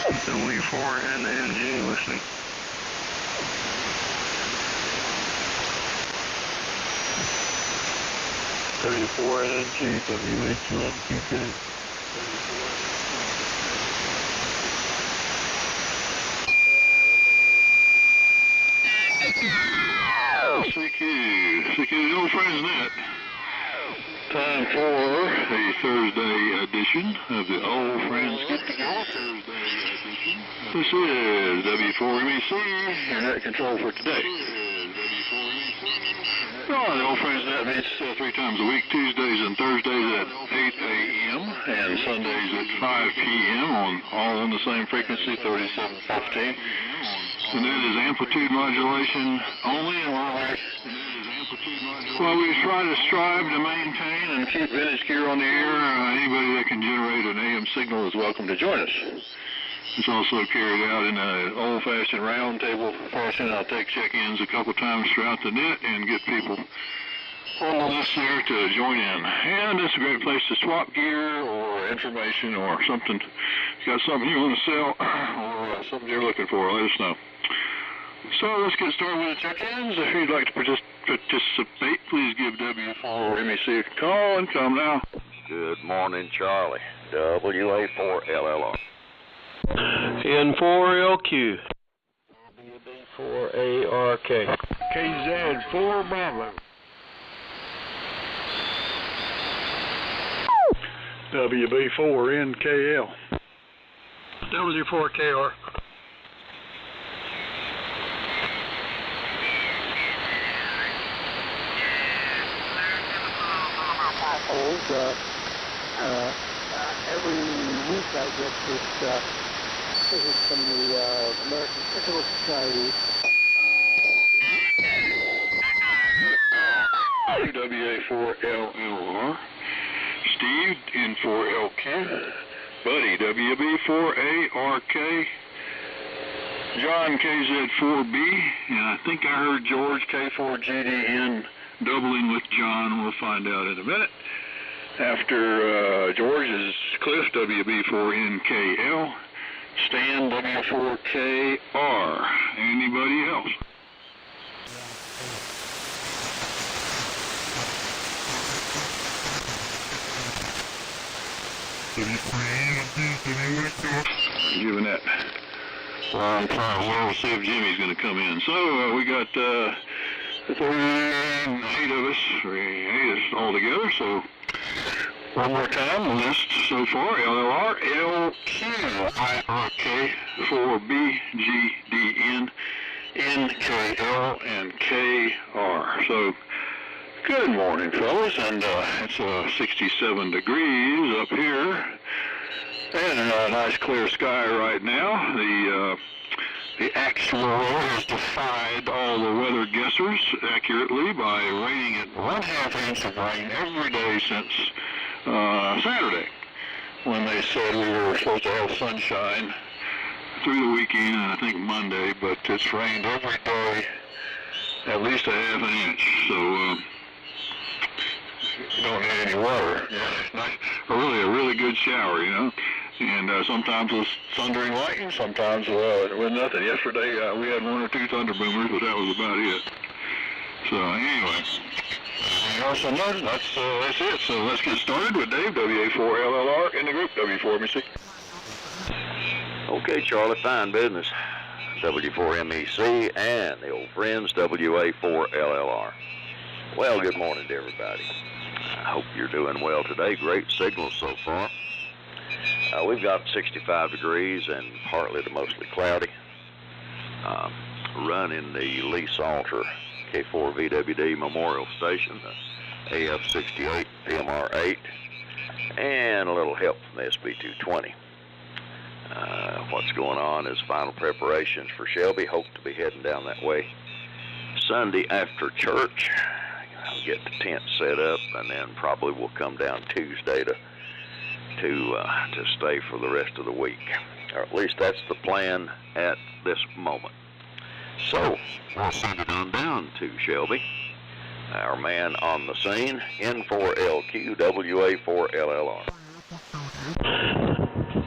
W4NNG listening. W4NNG, WH1QK. CQ, the old friends net. Time for the Thursday edition of the Old Friends Get Together Thursday edition. This is W4MEC, your net control for today. The Old Friends net meets 3 times a week, Tuesdays and Thursdays at 8 a.m. and Sundays at 5 p.m. all on the same frequency, 3715. The net is amplitude modulation only, and we strive to maintain and keep vintage gear on the air. Anybody that can generate an AM signal is welcome to join us. It's also carried out in an old-fashioned round-table fashion. I'll take check-ins a couple times throughout the net and get people on the list there to join in. And it's a great place to swap gear or information or something. If you got something you want to sell or something you're looking for, let us know. So let's get started with the check-ins. If you'd like to participate, please give W4MEC a call and come now. Good morning, Charlie. WA4LLR. N4LQ. WB4ARK. KZ4 Bravo. WB4NKL. W4KR. Every week I get this visit from the American Physical Society. WA4LLR. Steve, N4LQ. Buddy, WB4ARK. John, KZ4B. And I think I heard George, K4GDN, doubling with John. We'll find out in a minute. After George is Cliff, WB4NKL. Stan, W4KR. Anybody else? Giving that long time. We'll see if Jimmy's going to come in. So we got 8 of us all together. So one more time, the list so far: LLR, LQ, IRK, 4BGDN, NKL, and KR. So good morning, fellas, and it's 67 degrees up here, and a nice clear sky right now. The actual weather has defied all the weather guessers accurately by rating it 1/2 inch of rain every day since Saturday, when they said we were supposed to have sunshine through the weekend and I think Monday, but it's rained every day at least 1/2 inch. So you don't need any water. Yeah, nice, a really good shower, you know. And sometimes it was thundering lightning, sometimes with nothing. Yesterday we had 1 or 2 thunder boomers, but that was about it. So anyway, that's it. So let's get started with Dave, WA4LLR in the group, W4MEC. Okay, Charlie, fine business. W4MEC and the old friends, WA4LLR. Well, good morning to everybody. I hope you're doing well today. Great signals so far. We've got 65 degrees and partly to mostly cloudy. Running the Lee Salter K4VWD Memorial Station, the AF68 PMR8, and a little help from the SB220. What's going on is final preparations for Shelby. Hope to be heading down that way Sunday after church. I'll get the tent set up, and then probably we'll come down Tuesday to stay for the rest of the week, or at least that's the plan at this moment. So we'll send it on down to Shelby. Our man on the scene, N4LQ, WA4LLR.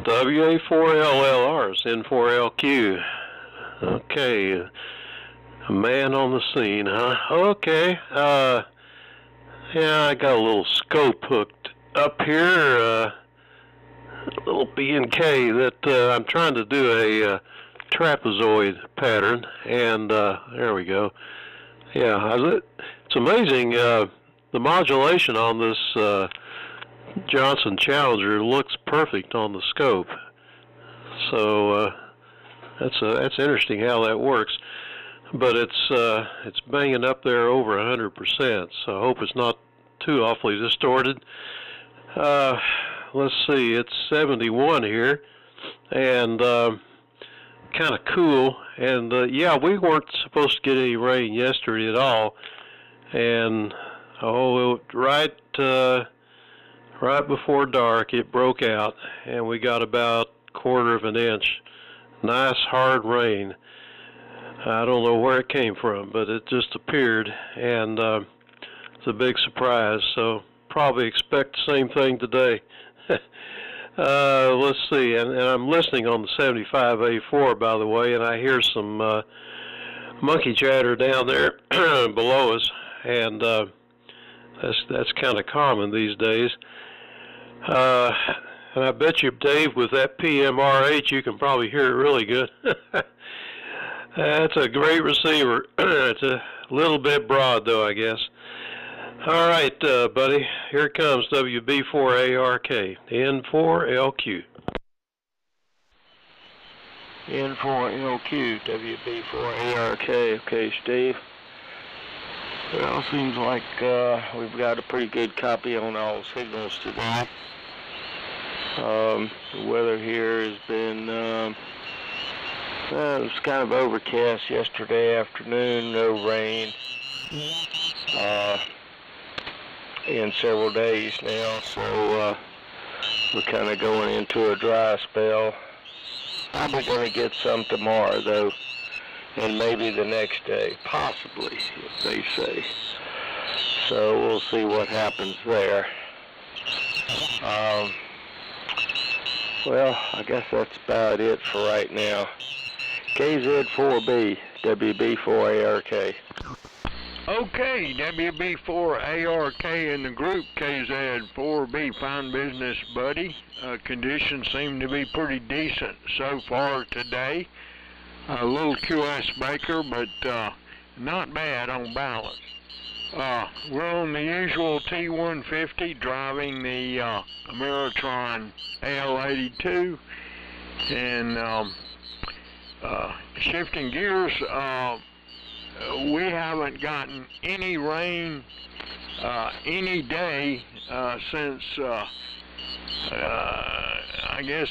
WA4LLRs, N4LQ. Okay, a man on the scene, huh? Okay, yeah, I got a little scope hooked up here, a little B&K that I'm trying to do a trapezoid pattern, and there we go. Yeah, it's amazing, the modulation on this Johnson Challenger looks perfect on the scope. So that's interesting how that works. But it's banging up there over 100%. So I hope it's not too awfully distorted. Let's see, it's 71 here, and kind of cool. And yeah, we weren't supposed to get any rain yesterday at all. And right before dark, it broke out, and we got about 1/4 of an inch. Nice hard rain. I don't know where it came from, but it just appeared, and it's a big surprise. So probably expect the same thing today. Let's see, and I'm listening on the 75A4, by the way, and I hear some monkey chatter down there below us, and that's kind of common these days. And I bet you, Dave, with that PMRH, you can probably hear it really good. That's a great receiver. It's a little bit broad, though, I guess. All right, buddy, here it comes, WB4ARK, N4LQ. N4LQ, WB4ARK. Okay, Steve. Well, seems like we've got a pretty good copy on all signals today. The weather here has been, it was kind of overcast yesterday afternoon, no rain in several days now, so we're kind of going into a dry spell. Probably going to get some tomorrow, though, and maybe the next day, possibly, they say. So we'll see what happens there. Well, I guess that's about it for right now. KZ4B, WB4ARK. Okay, WB4ARK in the group, KZ4B, fine business, buddy. Conditions seem to be pretty decent so far today. A little QS Baker, but not bad on balance. We're on the usual T150 driving the Ameritron AL82, and shifting gears, we haven't gotten any rain any day since I guess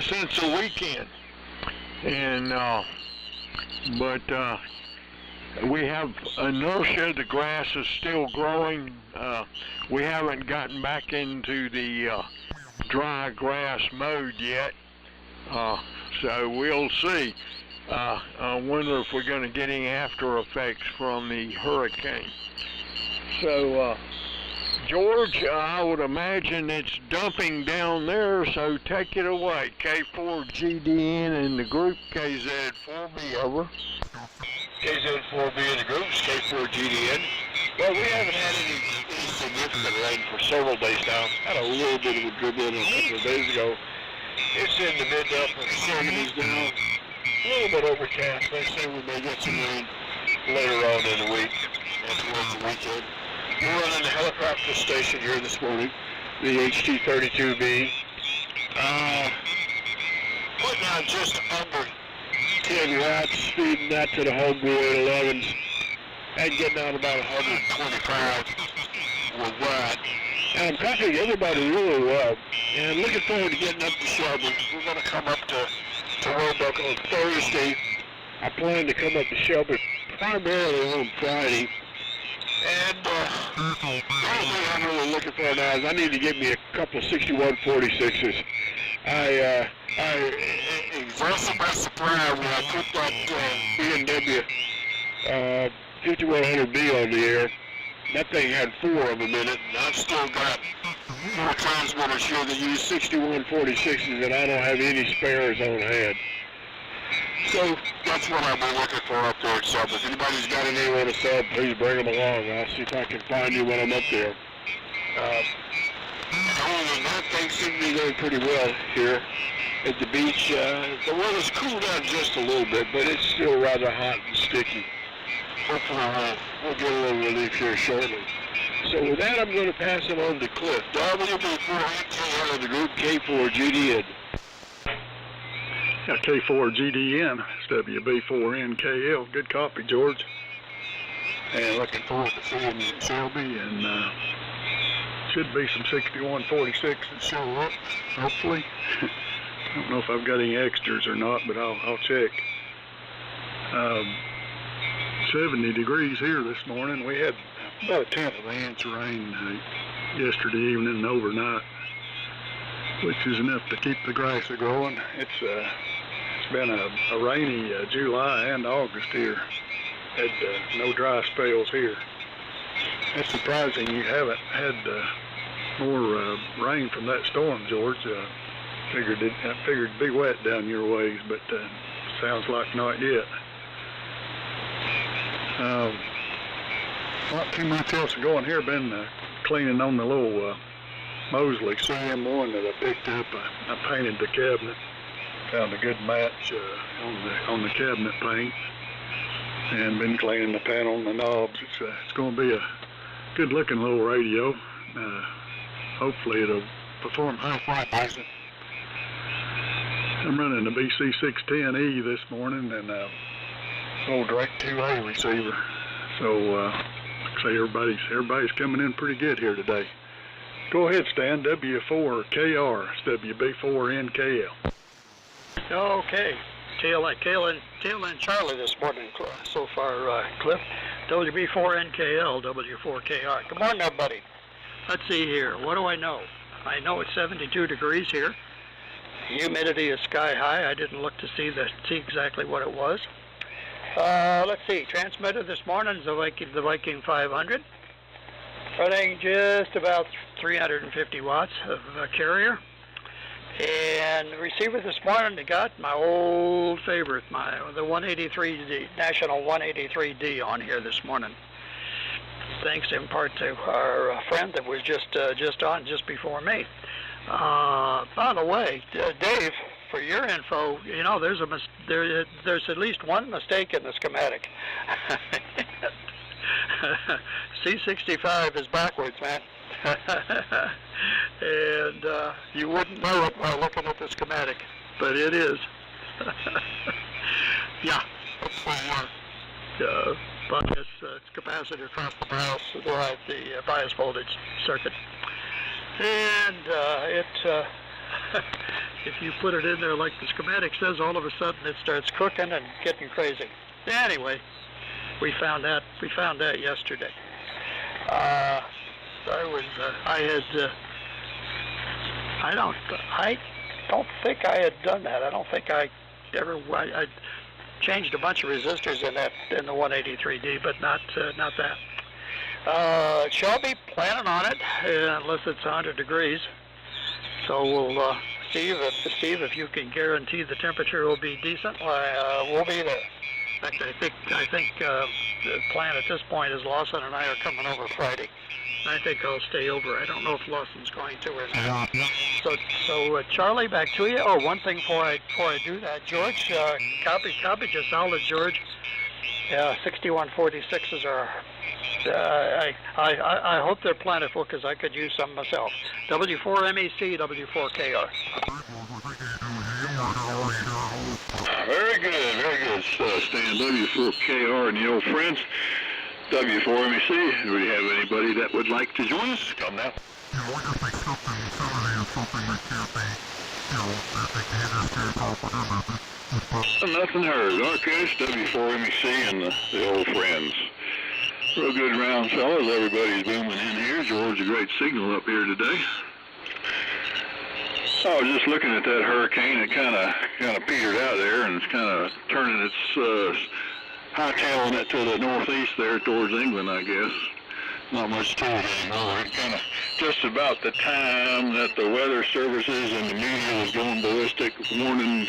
since the weekend, and but we have inertia. The grass is still growing. We haven't gotten back into the dry grass mode yet, so we'll see. I wonder if we're going to get any after effects from the hurricane. So, George, I would imagine it's dumping down there, so take it away. K4GDN in the group, KZ4B, over. KZ4B in the group, K4GDN. Well, we haven't had any significant rain for several days now. Had a little bit of a dribble in a couple of days ago. It's in the mid to upper 70s now. A little bit overcast. They say we may get some rain later on in the week and towards the weekend. We're running the helicopter station here this morning, the HT-32B. Putting out just under 10 watts, feeding that to the homeboy 11s, and getting out about 125 with that. And I'm copying everybody really well, and looking forward to getting up to Shelby. We're going to come up to Roebuck on Thursday. I plan to come up to Shelby primarily on Friday. And the only thing I'm really looking for now is I need to get me a couple 6146s. I exhausted my supply when I put that B&W 5100B on the air. That thing had 4 of them in it, and I've still got more transmitters here that use 6146s, and I don't have any spares on hand. So that's what I'll be looking for up there at sub. If anybody's got anyone to sub, please bring them along. I'll see if I can find you when I'm up there. Other than that, things seem to be going pretty well here at the beach. The weather's cooled down just a little bit, but it's still rather hot and sticky. Hopefully we'll get a little relief here shortly. So with that, I'm going to pass it on to Cliff. WB4NKL of the group K4GDN. Yeah, K4GDN, it's WB4NKL. Good copy, George. And looking forward to seeing you in Shelby, and should be some 6146s that show up, hopefully. I don't know if I've got any extras or not, but I'll check. 70 degrees here this morning. We had about a tenth of an inch of rain yesterday evening and overnight, which is enough to keep the grass growing. It's been a rainy July and August here. Had no dry spells here. That's surprising you haven't had more rain from that storm, George. Figured it'd be wet down your ways, but sounds like not yet. Not too much else going here. Been cleaning on the little Mosley CM1 that I picked up. I painted the cabinet. Found a good match on the cabinet paint, and been cleaning the panel and the knobs. It's going to be a good-looking little radio. Hopefully it'll perform halfway decent. I'm running the BC610E this morning and a little Drake 2A receiver. So say everybody's coming in pretty good here today. Go ahead, Stan. W4KR. It's WB4NKL. Okay. Tail end Charlie this morning so far, Cliff. WB4NKL, W4KR. Good morning, everybody. Let's see here. What do I know? I know it's 72 degrees here. Humidity is sky high. I didn't look to see exactly what it was. Let's see. Transmitter this morning is the Viking 500. Running just about 350 watts of carrier. And the receiver this morning, I got my old favorite, the 183D, National 183D on here this morning. Thanks in part to our friend that was just on just before me. By the way, Dave, for your info, you know there's at least one mistake in the schematic. C65 is backwards, man. And you wouldn't know it by looking at the schematic, but it is. Yeah, it's bias capacitor across the BIOS to derive the bias voltage circuit. And if you put it in there like the schematic says, all of a sudden it starts cooking and getting crazy. Anyway, we found that yesterday. I don't think I had done that. I don't think I changed a bunch of resistors in the 183D, but not that. Shall be planning on it unless it's 100 degrees. So we'll Steve, if you can guarantee the temperature will be decent, we'll be there. In fact, I think the plan at this point is Lawson and I are coming over Friday. I think I'll stay over. I don't know if Lawson's going to or not. So Charlie, back to you. Oh, one thing before I do that, George, copy just solid, George. 6146s are. I hope they're plentiful because I could use some myself. W4MEC, W4KR. Very good, Stan. W4KR and the old friends. W4MEC. Do we have anybody that would like to join us? Come now. Nothing heard. Okay, it's W4MEC and the old friends. Real good round fellas. Everybody's booming in here. George, a great signal up here today. I was just looking at that hurricane. It kind of petered out there, and it's kind of turning its hightailing it to the northeast there towards England, I guess. not much to it anymore. It kind of just about the time that the weather services and the media was going ballistic, warning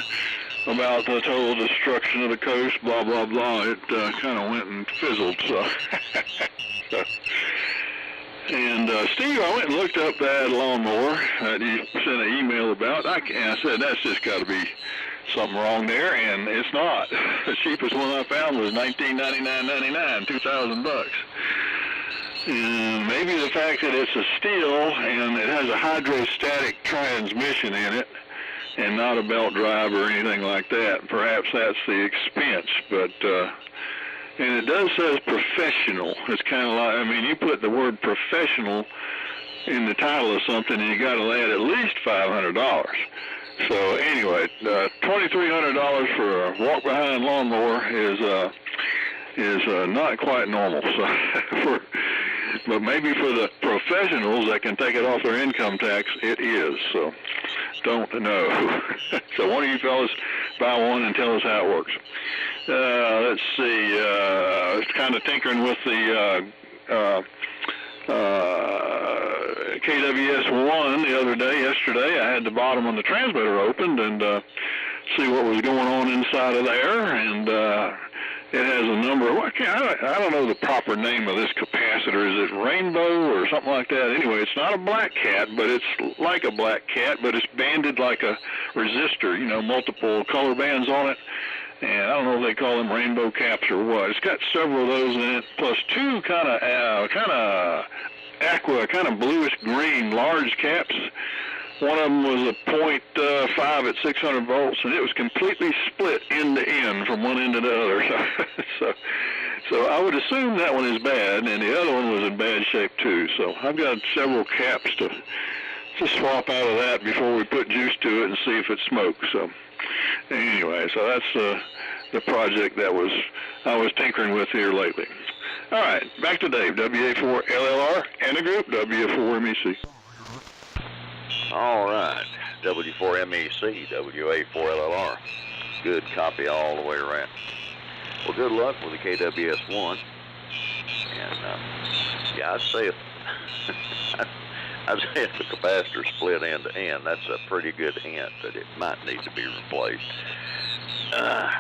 about the total destruction of the coast, blah, blah, blah, it kind of went and fizzled, so. And Steve, I went and looked up that lawnmower that you sent an email about. I said, that's just got to be something wrong there, and it's not. The cheapest one I found was $1999.99, $2,000. And maybe the fact that it's a steel and it has a hydrostatic transmission in it and not a belt drive or anything like that. Perhaps that's the expense, but and it does says professional. It's kind of like, I mean, you put the word professional in the title of something and you got to add at least $500. So anyway, $2,300 for a walk-behind lawnmower is not quite normal. So but maybe for the professionals that can take it off their income tax, it is. So don't know. So one of you fellas buy one and tell us how it works. Let's see. I was kind of tinkering with the KWS-1 the other day. Yesterday, I had the bottom of the transmitter opened and see what was going on inside of there. And it has a number. I don't know the proper name of this capacitor. Is it rainbow or something like that? Anyway, it's not a black cat, but it's like a black cat, but it's banded like a resistor. You know, multiple color bands on it. And I don't know if they call them rainbow caps or what. It's got several of those in it, plus two kind of aqua, kind of bluish green large caps. One of them was a .5 at 600 volts, and it was completely split end to end from one end to the other. So I would assume that one is bad, and the other one was in bad shape too. So I've got several caps to swap out of that before we put juice to it and see if it smokes. So anyway, so that's the project that I was tinkering with here lately. All right, back to Dave, WA4LLR, and the group, WA4MEC. All right, W4MEC, WA4LLR. Good copy all the way around. Well, good luck with the KWS-1. And, yeah, I'd say if the capacitor split end to end, that's a pretty good hint that it might need to be replaced. As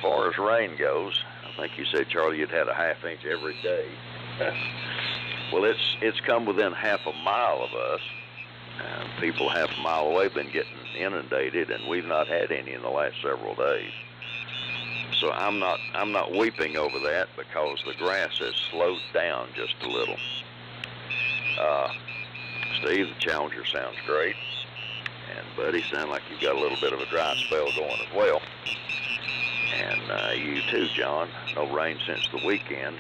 far as rain goes, I think you said, Charlie, you'd had a ½ inch every day. Well, it's come within half a mile of us. People half a mile away have been getting inundated, and we've not had any in the last several days. So I'm not weeping over that because the grass has slowed down just a little. Steve, the Challenger sounds great, and Buddy, sound like you've got a little bit of a dry spell going as well. And you too, John. No rain since the weekend.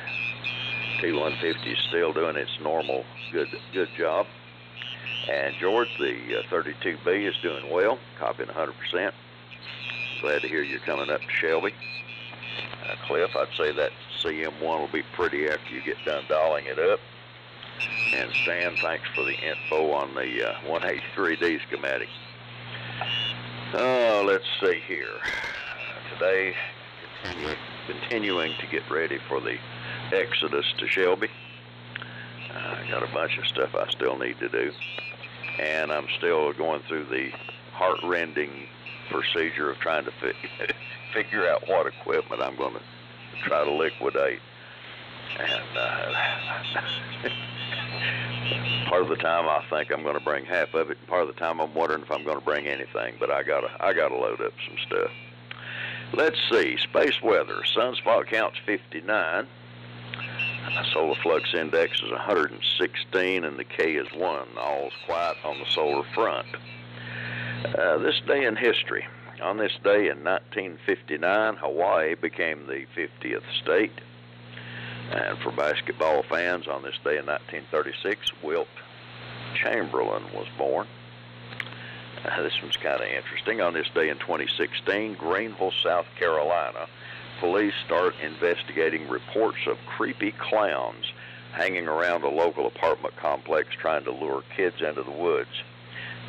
T150 is still doing its normal good job. And George, the 32B, is doing well, copying 100%. Glad to hear you're coming up to Shelby. Cliff, I'd say that CM1 will be pretty after you get done dialing it up. And Stan, thanks for the info on the 183D schematic. Let's see here. Today, continuing to get ready for the exodus to Shelby. I got a bunch of stuff I still need to do. And I'm still going through the heart-rending procedure of trying to figure out what equipment I'm going to try to liquidate. And part of the time I think I'm going to bring half of it, and part of the time I'm wondering if I'm going to bring anything. But I gotta load up some stuff. Let's see. Space weather. Sunspot count's 59. Solar flux index is 116, and the K is 1. All's quiet on the solar front. This day in history. On this day in 1959, Hawaii became the 50th state. And for basketball fans, on this day in 1936, Wilt Chamberlain was born. This one's kind of interesting. On this day in 2016, Greenville, South Carolina, police start investigating reports of creepy clowns hanging around a local apartment complex trying to lure kids into the woods.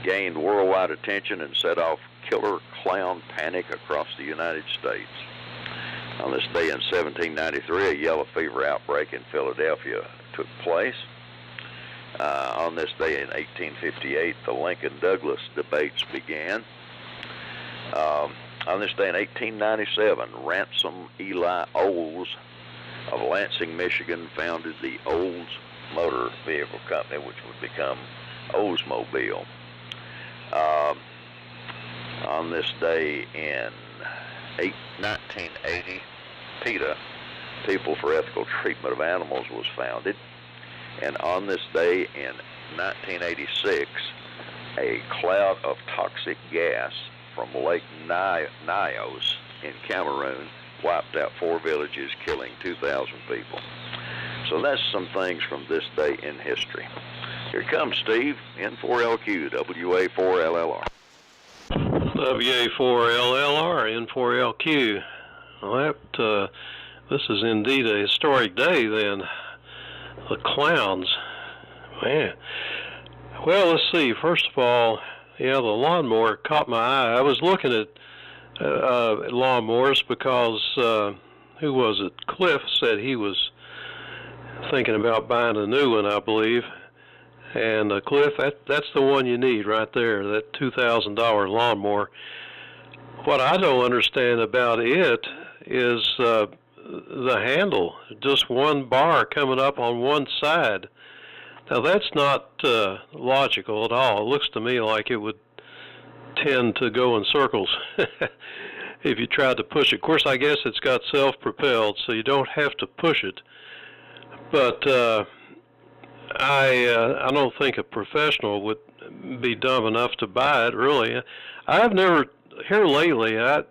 Gained worldwide attention and set off killer clown panic across the United States. On this day in 1793, a yellow fever outbreak in Philadelphia took place. On this day in 1858, the Lincoln-Douglas debates began. On this day in 1897, Ransom Eli Olds of Lansing, Michigan, founded the Olds Motor Vehicle Company, which would become Oldsmobile. On this day in 1980, PETA, People for Ethical Treatment of Animals, was founded. And on this day in 1986, a cloud of toxic gas from Lake Nyos in Cameroon wiped out 4 villages, killing 2,000 people. So that's some things from this day in history. Here comes Steve, N4LQ, WA4LLR. WA4LLR, N4LQ. Well, this is indeed a historic day then. The clowns. Man. Well, let's see. First of all, yeah, the lawnmower caught my eye. I was looking at lawnmowers because, who was it? Cliff said he was thinking about buying a new one, I believe. And Cliff, that's the one you need right there, that $2,000 lawnmower. What I don't understand about it is the handle, just one bar coming up on one side. Now that's not logical at all. It looks to me like it would tend to go in circles if you tried to push it. Of course, I guess it's got self-propelled, so you don't have to push it. But I don't think a professional would be dumb enough to buy it, really. I've never, here lately, I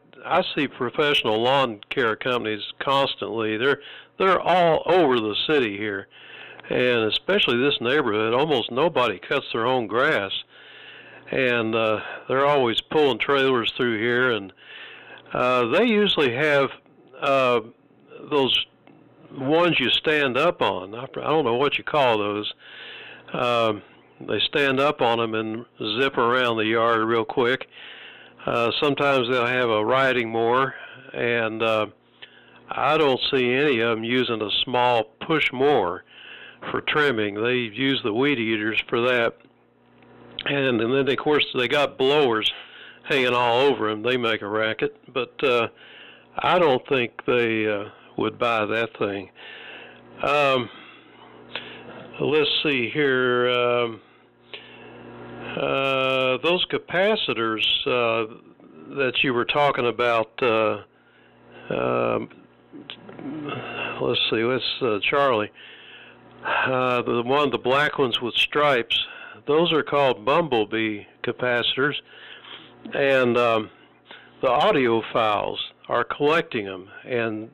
see professional lawn care companies constantly. They're all over the city here, and especially this neighborhood. Almost nobody cuts their own grass, and they're always pulling trailers through here, and they usually have those ones you stand up on. I don't know what you call those. They stand up on them and zip around the yard real quick. Sometimes they'll have a riding mower, and I don't see any of them using a small push mower for trimming. They use the weed eaters for that. And then, of course, they got blowers hanging all over them. They make a racket. But I don't think they would buy that thing. Let's see here. Those capacitors that you were talking about, let's see, that's Charlie. The black ones with stripes, those are called bumblebee capacitors, and the audiophiles are collecting them, and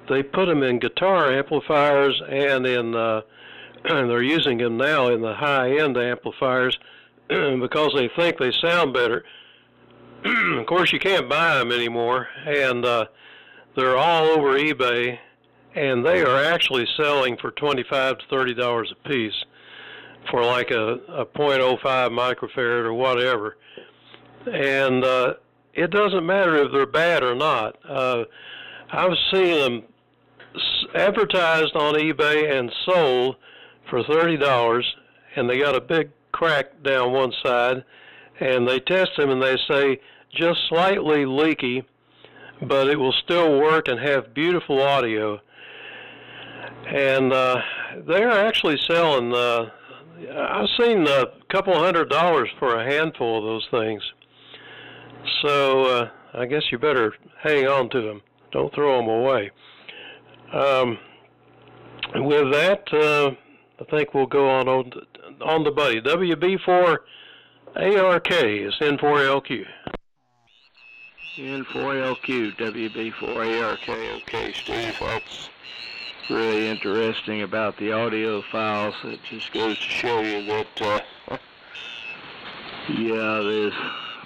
they put them in guitar amplifiers, and in they're using them now in the high-end amplifiers because they think they sound better. Of course, you can't buy them anymore, and they're all over eBay, and they are actually selling for $25 to $30 a piece for like a 0.05 microfarad or whatever. And it doesn't matter if they're bad or not. I've seen them advertised on eBay and sold for $30, and they got a big crack down one side, and they test them and they say just slightly leaky, but it will still work and have beautiful audio. And they're actually selling, I've seen a couple $100 for a handful of those things. So I guess you better hang on to them. Don't throw them away. With that, I think we'll go on the buddy. WB4ARK is N4LQ. N4LQ, WB4ARK. Okay, Steve, that's really interesting about the audio files. It just goes to show you that, yeah, there's,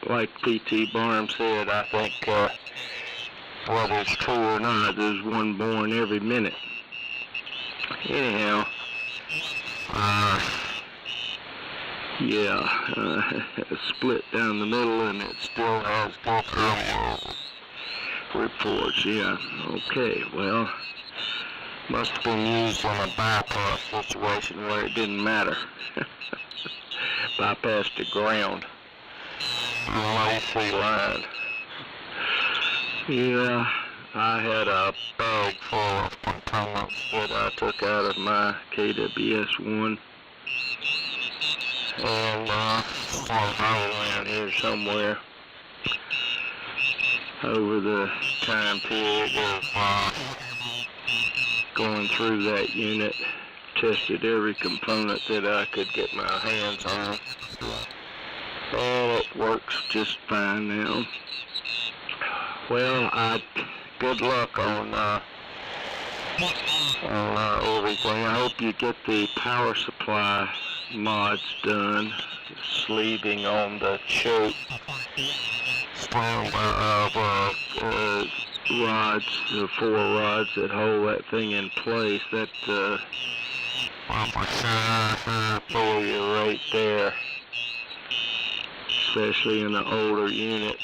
like P.T. Barnum said, I think, whether it's true or not, there's one born every minute. Anyhow, yeah, it's split down the middle, and it still has good audio. reports, yeah. Okay, well, must have been used in a bypass situation where it didn't matter. Bypassed the ground. AC line. Yeah, I had a bag full of components that I took out of my KWS-1. And around here somewhere over the time period of going through that unit, tested every component that I could get my hands on. All it works just fine now. Well, good luck on everything. I hope you get the power supply mods done. Sleeving on the choke rods, the 4 rods that hold that thing in place. That pull you right there, especially in the older unit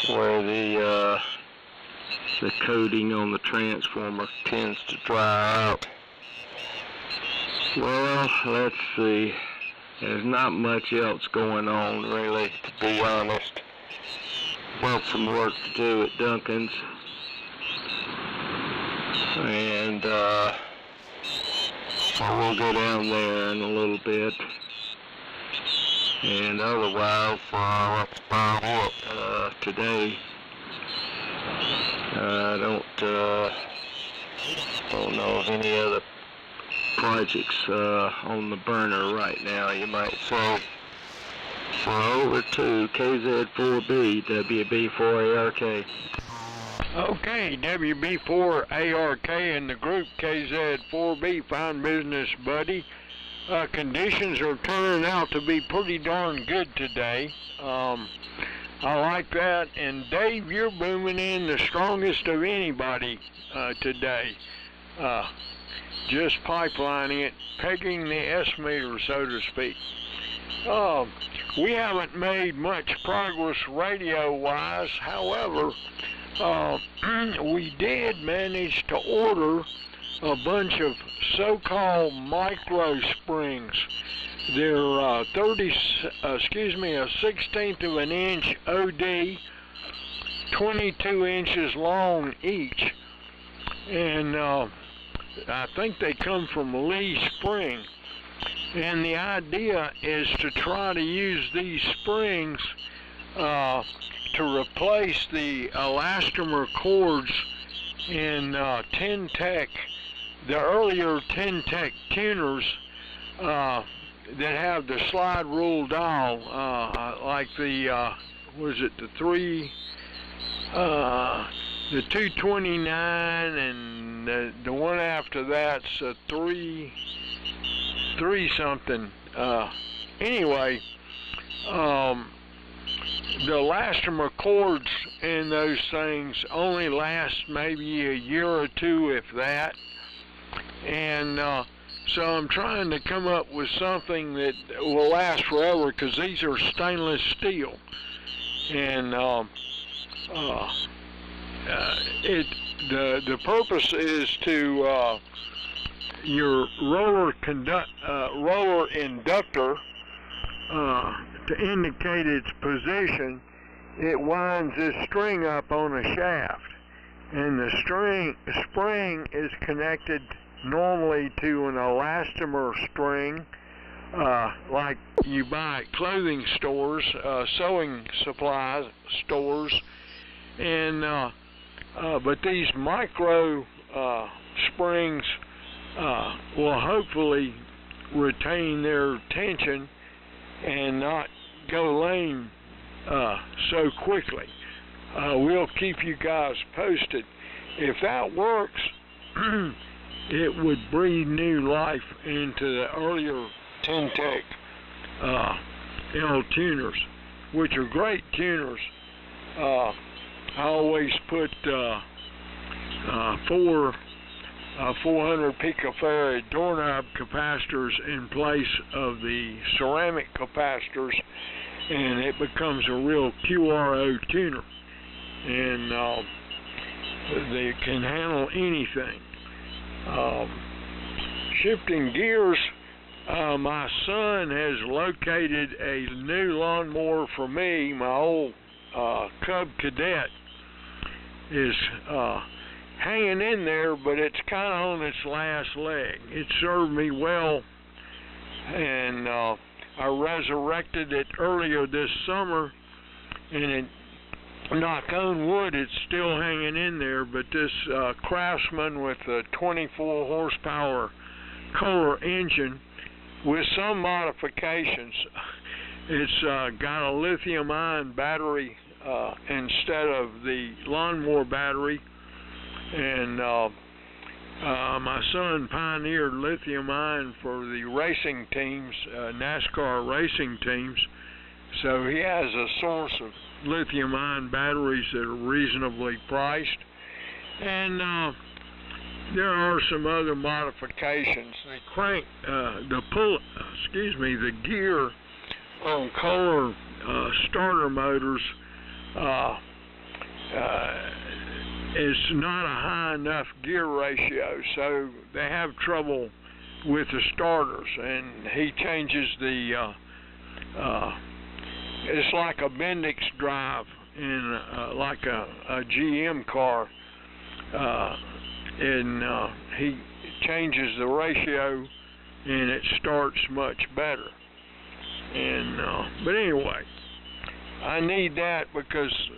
where the coating on the transformer tends to dry out. Well, let's see. There's not much else going on, really, to be honest. Got some work to do at Duncan's. And so we'll go down there in a little bit. And otherwise, that's about it today. I don't know of any other projects on the burner right now, you might say. So over to KZ4B, WB4ARK. Okay, WB4ARK and the group KZ4B, fine business, buddy. Conditions are turning out to be pretty darn good today. I like that. And Dave, you're booming in the strongest of anybody today. Just pipelining it, pegging the S-meter, so to speak. We haven't made much progress radio-wise. However, we did manage to order a bunch of so-called micro springs. They're a 1/16 of an inch OD, 22 inches long each, and I think they come from Lee Spring. And the idea is to try to use these springs to replace the elastomer cords in Ten-Tech, the earlier Ten-Tech tuners that have the slide rule dial, like the, the 229, and the one after that's a 3 something. Anyway, the elastomer cords in those things only last maybe a year or two, if that. And so I'm trying to come up with something that will last forever, because these are stainless steel. And the purpose is to your roller inductor, to indicate its position, it winds this string up on a shaft, and the spring is connected normally to an elastomer string, like you buy at clothing stores, sewing supply stores, and but these micro springs will hopefully retain their tension and not go lame so quickly. We'll keep you guys posted. If that works, it would breathe new life into the earlier Ten-Tech L tuners, which are great tuners. I always put 400 picofarad doorknob capacitors in place of the ceramic capacitors, and it becomes a real QRO tuner. and they can handle anything. Shifting gears, my son has located a new lawnmower for me. My old Cub Cadet is hanging in there, but it's kind of on its last leg. It served me well, and I resurrected it earlier this summer, and it, knock on wood, it's still hanging in there, but this Craftsman with a 24 horsepower Kohler engine with some modifications. It's got a lithium-ion battery instead of the lawnmower battery, and my son pioneered lithium-ion for the racing teams, NASCAR racing teams, so he has a source of lithium-ion batteries that are reasonably priced, and there are some other modifications. The crank, the gear on Kohler starter motors is not a high enough gear ratio, so they have trouble with the starters, and he changes the it's like a Bendix drive in like a GM car, and he changes the ratio and it starts much better. And but anyway, I need that because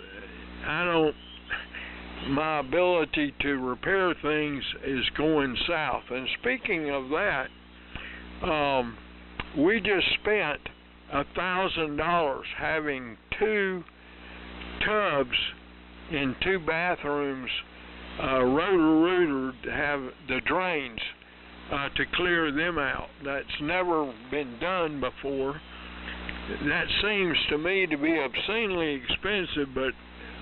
my ability to repair things is going south. And speaking of that, we just spent $1,000 having 2 tubs in 2 bathrooms, rotor-rooter to have the drains to clear them out. That's never been done before. That seems to me to be obscenely expensive, but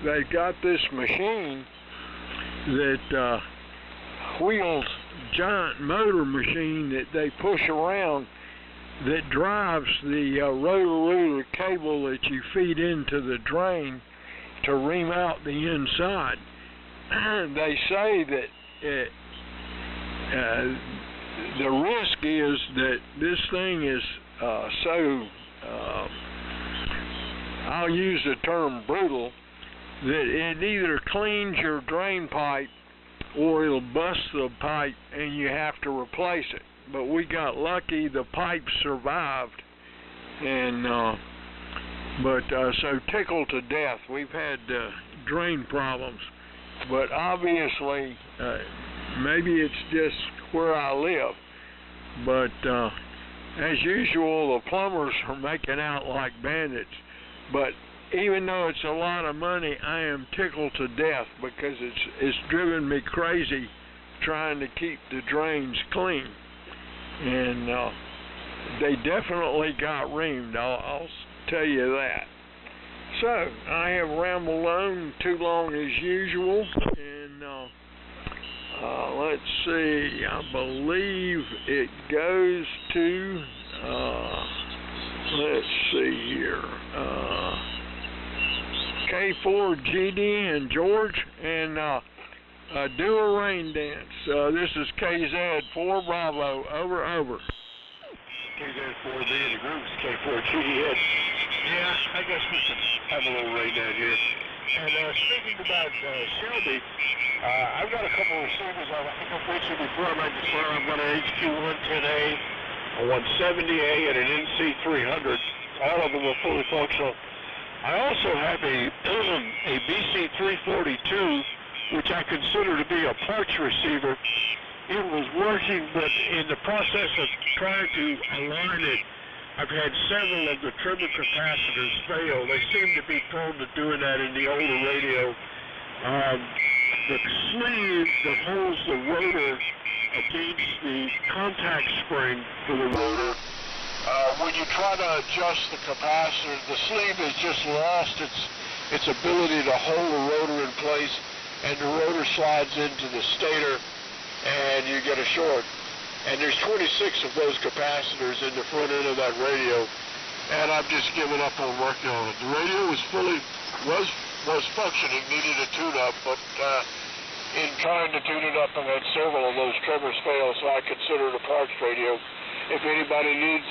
they got this machine that wheels, giant motor machine that they push around, that drives the rotor-rooter cable that you feed into the drain to ream out the inside. They say that the risk is that this thing is I'll use the term brutal, that it either cleans your drain pipe or it'll bust the pipe and you have to replace it. But we got lucky, the pipe survived, and so tickled to death. We've had drain problems, but obviously maybe it's just where I live, but as usual the plumbers are making out like bandits. But even though it's a lot of money, I am tickled to death because it's driven me crazy trying to keep the drains clean. And they definitely got reamed, I'll tell you that. So, I have rambled on too long as usual, and let's see, I believe it goes to, let's see here, K4GD and George, and do a rain dance. This is KZ4 Bravo, over. KZ4B, the group's K4GD. Yeah, I guess we can have a little rain down here. And speaking about Shelby, I've got a couple of receivers. I think I've mentioned before, I might declare I've got an HQ110A, a 170A, and an NC300. All of them are fully functional. I also have a BC342, which I consider to be a parts receiver. It was working, but in the process of trying to align it, I've had several of the trimmer capacitors fail. They seem to be prone to doing that in the older radio. The sleeve that holds the rotor against the contact spring for the rotor, when you try to adjust the capacitor, the sleeve has just lost its ability to hold the rotor in place, and the rotor slides into the stator, and you get a short. And there's 26 of those capacitors in the front end of that radio, and I've just given up on working on it. The radio was was functioning, needed a tune-up, but in trying to tune it up, I've had several of those tremors fail, so I consider it a parts radio. If anybody needs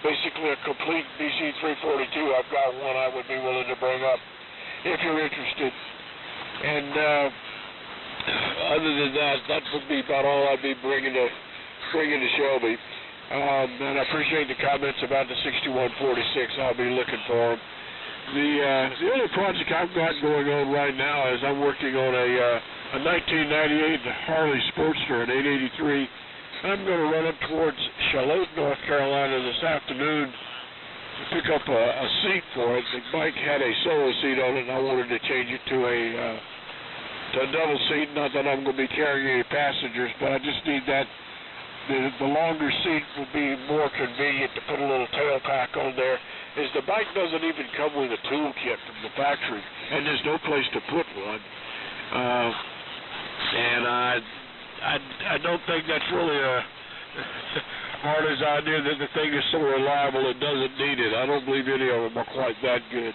basically a complete BC342, I've got one I would be willing to bring up if you're interested. And other than that, that would be about all I'd be bringing to Shelby. And I appreciate the comments about the 6146. I'll be looking for them. The only project I've got going on right now is I'm working on a 1998 Harley Sportster, an 883. I'm going to run up towards Charlotte, North Carolina this afternoon to pick up a seat for it. The bike had a solo seat on it, and I wanted to change it to a double seat. Not that I'm going to be carrying any passengers, but I just need that. The longer seat will be more convenient to put a little tail pack on there. Is the bike doesn't even come with a toolkit from the factory, and there's no place to put one. And I don't think that's really Harley's idea that the thing is so reliable it doesn't need it. I don't believe any of them are quite that good.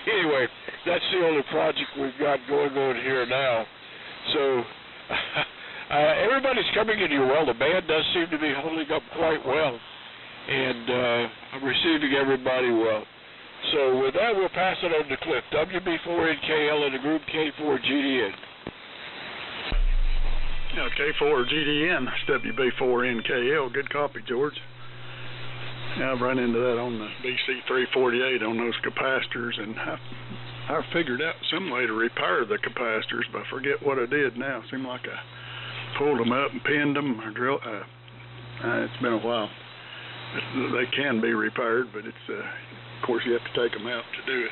Anyway, that's the only project we've got going on here now. So everybody's coming in here well. The band does seem to be holding up quite well. And I'm receiving everybody well. So with that, we'll pass it on to Cliff. WB4NKL in the group K4GDN. Yeah, K4GDN, WB4NKL. Good copy, George. Yeah, I've run into that on the BC348 on those capacitors, and I figured out some way to repair the capacitors, but I forget what I did now. It seemed like I pulled them up and pinned them or drilled. It's been a while. They can be repaired, but it's of course you have to take them out to do it,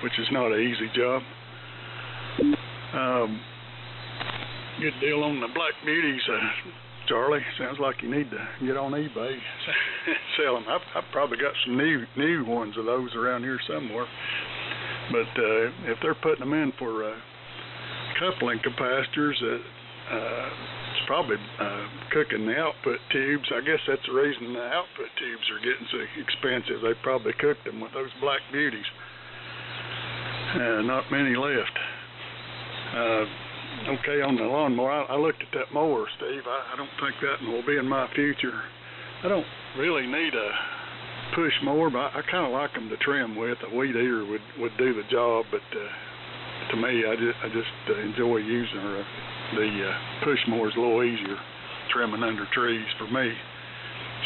which is not an easy job. Good deal on the Black Beauties, Charlie. Sounds like you need to get on eBay, sell them. I've probably got some new ones of those around here somewhere. But if they're putting them in for coupling capacitors, it's probably cooking the output tubes. I guess that's the reason the output tubes are getting so expensive. They probably cooked them with those Black Beauties. Not many left. Okay, on the lawnmower, I looked at that mower, Steve. I don't think that will be in my future. I don't really need a push mower, but I kind of like them to trim with. A weed eater would do the job, but to me, I just enjoy using the push mower's a little easier, trimming under trees for me.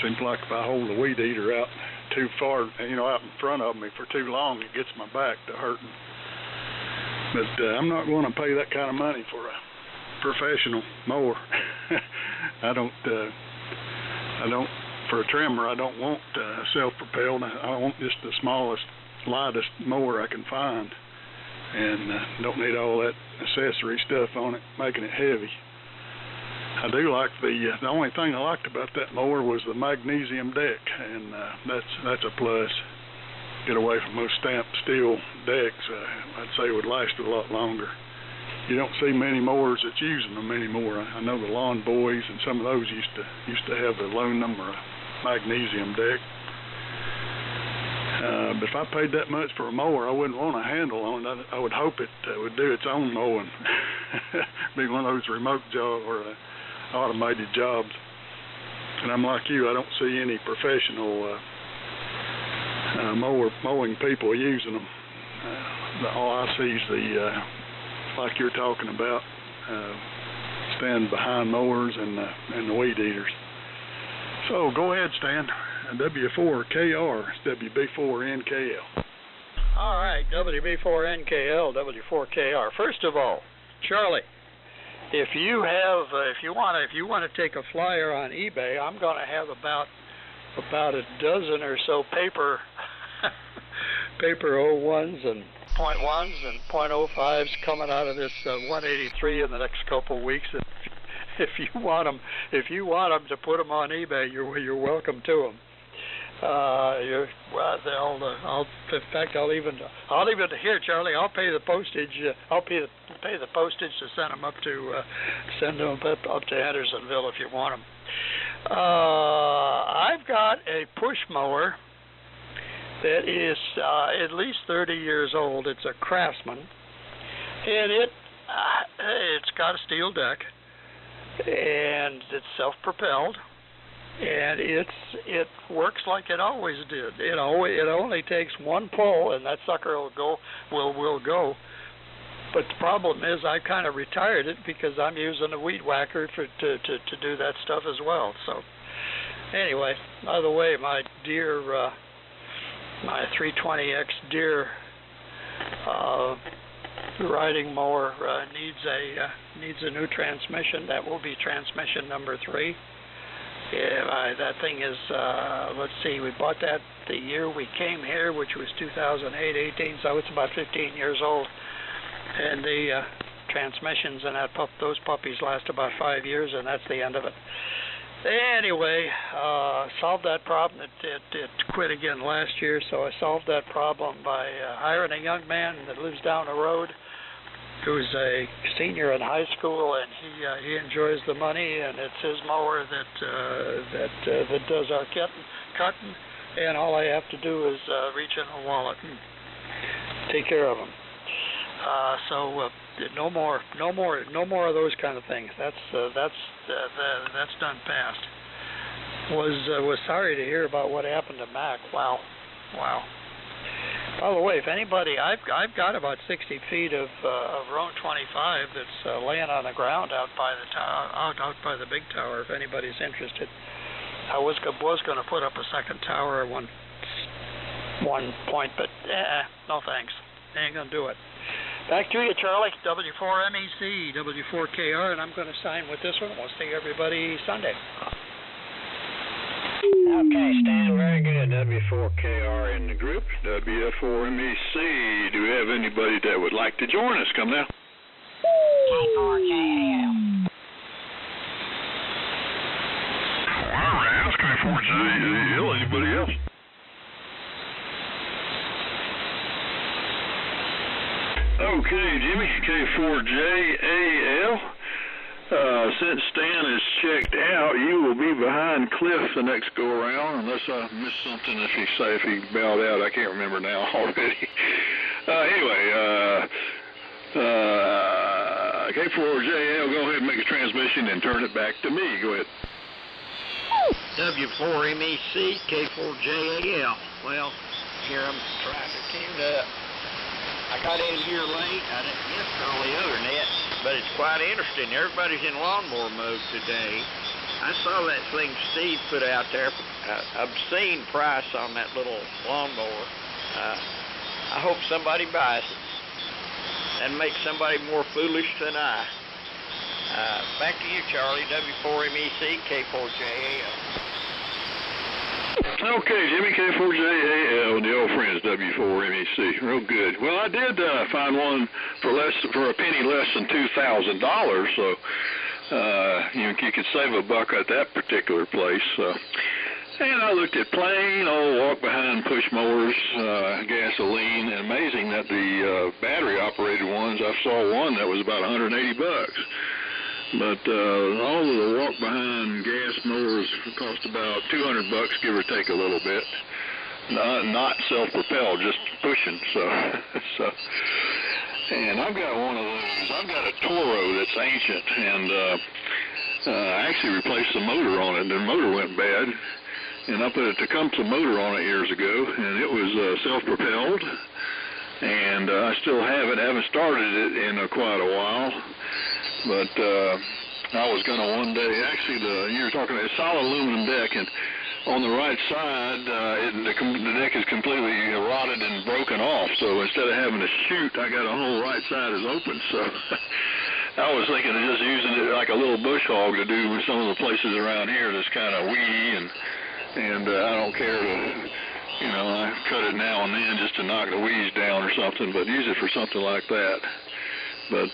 Seems like if I hold the weed eater out too far, out in front of me for too long, it gets my back to hurting. But I'm not going to pay that kind of money for a professional mower. I don't, for a trimmer, I don't want self-propelled. I want just the smallest, lightest mower I can find. And don't need all that accessory stuff on it, making it heavy. I do like the only thing I liked about that mower was the magnesium deck, and that's a plus. Get away from those stamped steel decks. I'd say it would last a lot longer. You don't see many mowers that's using them anymore. I know the Lawn Boys and some of those used to have aluminum or a magnesium deck. But if I paid that much for a mower, I wouldn't want a handle on it. I would hope it would do its own mowing. Be one of those remote jobs or automated jobs. And I'm like you, I don't see any professional mowing people using them. All I see is the, like you're talking about, stand behind mowers and the weed eaters. So go ahead, Stan. W4KR, WB4NKL. All right, WB4NKL, W4KR. First of all, Charlie, if you want to take a flyer on eBay, I'm going to have about a dozen or so paper 01s and .1s and .05s coming out of this 183 in the next couple of weeks. If you want them to put them on eBay, you're welcome to them. In fact, I'll even here, Charlie. I'll pay the postage. I'll pay the postage to send them up to Hendersonville if you want them. I've got a push mower that is at least 30 years old. It's a Craftsman, and it's got a steel deck, and it's self-propelled, and it works like it always did. It only takes one pull, and that sucker will go. But the problem is, I kind of retired it because I'm using a weed whacker to do that stuff as well. So anyway, by the way, my Deere, my 320X Deere riding mower needs a new transmission. That will be transmission number 3. That thing is, let's see, we bought that the year we came here, which was 2008-18, so it's about 15 years old. And the transmissions in those puppies last about 5 years, and that's the end of it. Anyway, solved that problem. It quit again last year, so I solved that problem by hiring a young man that lives down the road, who's a senior in high school, and he enjoys the money, and it's his mower that does our cutting, and all I have to do is reach in a wallet and take care of him. So no more of those kind of things. That's done past. Was sorry to hear about what happened to Mac. Wow. By the way, if anybody, I've got about 60 feet of Roan 25 that's laying on the ground out by the tower, out by the big tower. If anybody's interested, I was going to put up a second tower at one point, but no thanks. Ain't gonna do it. Back to you, Charlie. W4MEC, W4KR, and I'm going to sign with this one. We'll see everybody Sunday. Okay, Stan, very good. W4KR in the group. W4MEC. Do we have anybody that would like to join us? Come now. K4JAL. Wow, that's K4JAL. Anybody else? Okay, Jimmy, K4JAL. Since Stan is checked out, you will be behind Cliff the next go around, unless I missed something. If he bowed out, I can't remember now already. Anyway, K4JAL, go ahead and make a transmission and turn it back to me. Go ahead. W4MEC, K4JAL. Well, here I'm traffic teamed up. I got in here late. I didn't get all the other nets, but it's quite interesting. Everybody's in lawnmower mode today. I saw that thing Steve put out there, obscene price on that little lawnmower. I hope somebody buys it and makes somebody more foolish than I. Back to you, Charlie. W4MEC, K4JAL. Okay, Jimmy, K4JAL, the old friends, W4MEC. Real good. Well, I did find one for a penny less than $2,000, so you could save a buck at that particular place. And I looked at plain old walk-behind push mowers, gasoline, and amazing that the battery-operated ones, I saw one that was about $180. But all of the walk-behind gas mowers cost about $200, give or take a little bit. Not self-propelled, just pushing. So, and I've got one of those. I've got a Toro that's ancient, and I actually replaced the motor on it. The motor went bad, and I put a Tecumseh motor on it years ago, and it was self-propelled. And I still have it. I haven't started it in quite a while. But I was going to one day, actually, you were talking about a solid aluminum deck, and on the right side, the deck is completely rotted and broken off, so instead of having to shoot, I got a whole right side is open, so I was thinking of just using it like a little bush hog to do with some of the places around here that's kind of weedy, and I don't care to, I cut it now and then just to knock the weeds down or something, but use it for something like that. But,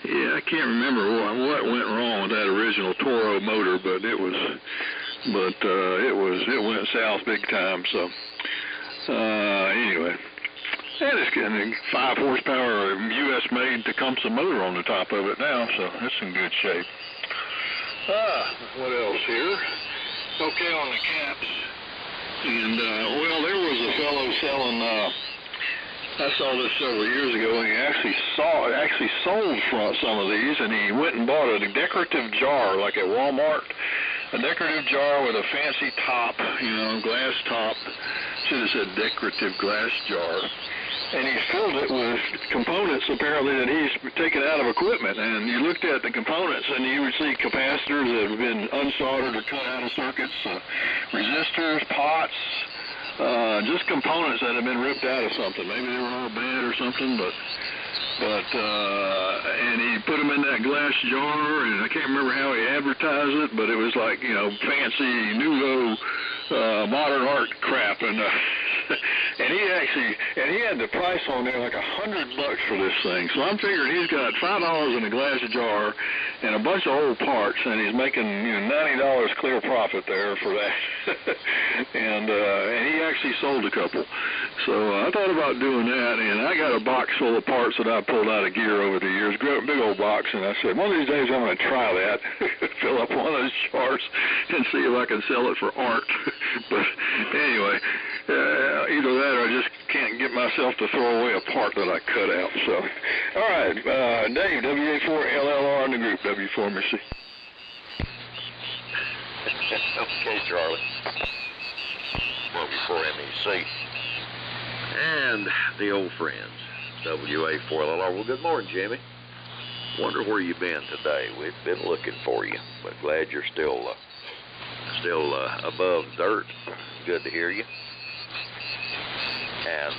yeah, I can't remember what went wrong with that original Toro motor, but it went south big time. So anyway, that is getting 5 horsepower U.S. made Tecumseh motor on the top of it now, so that's in good shape. What else here? Okay, on the caps. And well, there was a fellow selling. I saw this several years ago, and he actually sold some of these, and he went and bought a decorative jar, like at Walmart, a decorative jar with a fancy top, glass top. Should have said decorative glass jar. And he filled it with components, apparently, that he's taken out of equipment. And you looked at the components, and you would see capacitors that have been unsoldered or cut out of circuits, resistors, pots, just components that have been ripped out of something. Maybe they were all bad or something, but and he put them in that glass jar, and I can't remember how he advertised it, but it was like, fancy, nouveau, modern art crap, and he had the price on there like $100 for this thing. So I'm figuring he's got $5 in a glass jar and a bunch of old parts, and he's making $90 clear profit there for that. and he actually sold a couple. So I thought about doing that, and I got a box full of parts that I pulled out of gear over the years, big old box, and I said, one of these days I'm going to try that, fill up one of those jars and see if I can sell it for art. But anyway, either that or I just can't get myself to throw away a part that I cut out. So, all right, Dave, WA4LLR in the group, W4 Missy. Okay, Charlie. W4MEC. And the old friends, WA4LLR. Well, good morning, Jimmy. Wonder where you've been today. We've been looking for you, but glad you're still above dirt. Good to hear you. And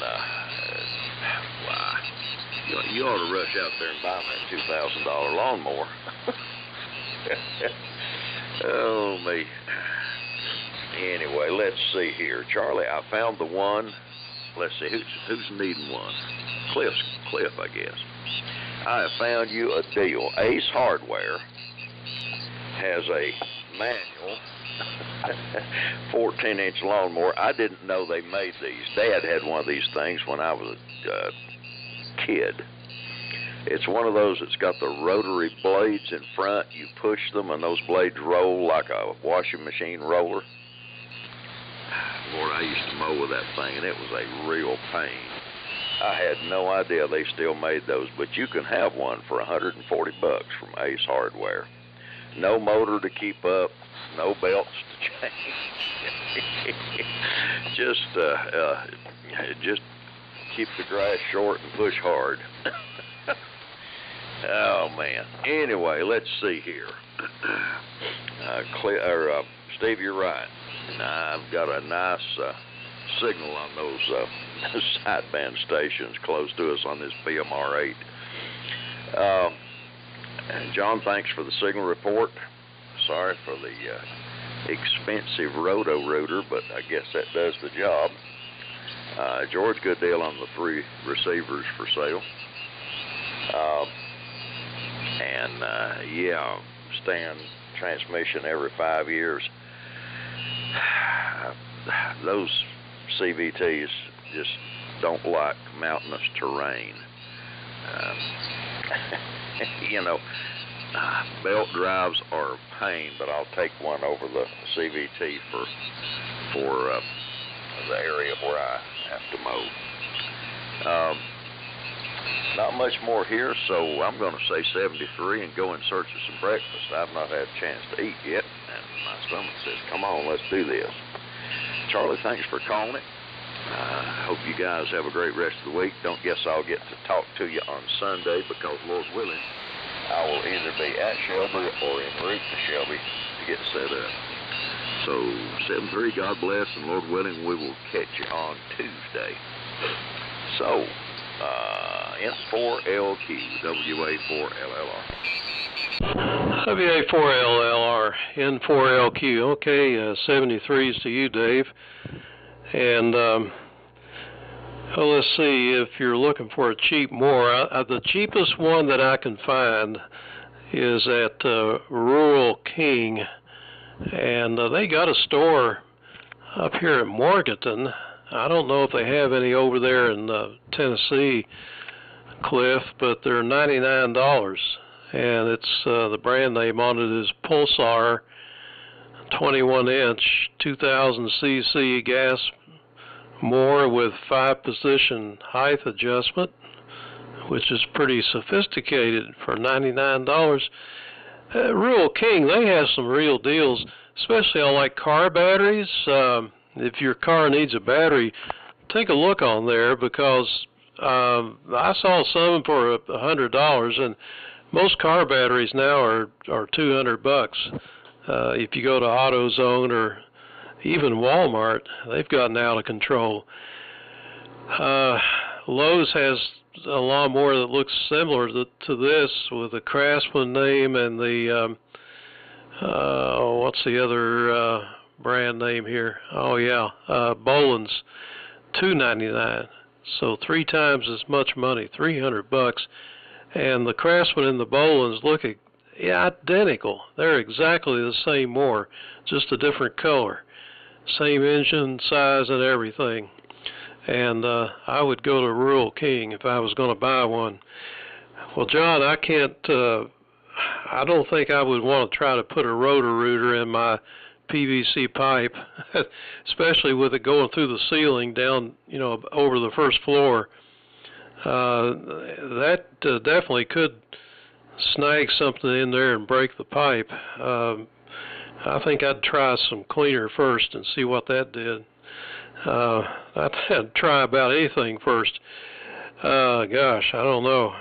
you ought to rush out there and buy me that $2,000 lawnmower. Oh me. Anyway, let's see here, Charlie. I found the one. Let's see who's needing one. Cliff, I guess. I have found you a deal. Ace Hardware has a manual 14-inch lawnmower. I didn't know they made these. Dad had one of these things when I was a kid. It's one of those that's got the rotary blades in front. You push them and those blades roll like a washing machine roller. Lord, I used to mow with that thing, and it was a real pain. I had no idea they still made those, but you can have one for $140 from Ace Hardware. No motor to keep up, no belts to change. Just keep the grass short and push hard. Oh man. Anyway, let's see here. Steve, you're right. I've got a nice signal on those sideband stations close to us on this BMR8. John, thanks for the signal report. Sorry for the expensive roto-rooter, but I guess that does the job. George, good deal on the 3 receivers for sale. Stand transmission every 5 years. Those CVTs just don't like mountainous terrain. Belt drives are a pain, but I'll take one over the CVT for the area where I have to mow. Not much more here, so I'm going to say 73 and go in search of some breakfast. I've not had a chance to eat yet, and my stomach says, come on, let's do this. Charlie, thanks for calling it. Hope you guys have a great rest of the week. Don't guess I'll get to talk to you on Sunday because, Lord willing, I will either be at Shelby or en route to Shelby to get set up. So, 7-3, God bless, and Lord willing, we will catch you on Tuesday. So, N4LQ, WA4LLR. WA4LLR, N4LQ. Okay, 73s to you, Dave. And let's see, if you're looking for a cheap mower, the cheapest one that I can find is at Rural King. And they got a store up here in Morganton. I don't know if they have any over there in Tennessee, Cliff, but they're $99. And it's the brand name on it is Pulsar. 21-inch 2000 cc gas mower with 5-position height adjustment, which is pretty sophisticated for $99. Rural King, they have some real deals, especially on like car batteries. If your car needs a battery, take a look on there, because I saw some for $100, and most car batteries now are $200. If you go to AutoZone or even Walmart, they've gotten out of control. Lowe's has a lawnmower that looks similar to this, with the Craftsman name and the what's the other brand name here? Oh yeah, Boland's, $299. So 3 times as much money, $300. And the Craftsman and the Boland's look identical. They're exactly the same mower, just a different color. Same engine, size, and everything. And I would go to Rural King if I was going to buy one. Well, John, I don't think I would want to try to put a rotor-rooter in my PVC pipe, especially with it going through the ceiling down, over the first floor. That definitely could snag something in there and break the pipe. I think I'd try some cleaner first and see what that did. I'd try about anything first. Gosh, I don't know.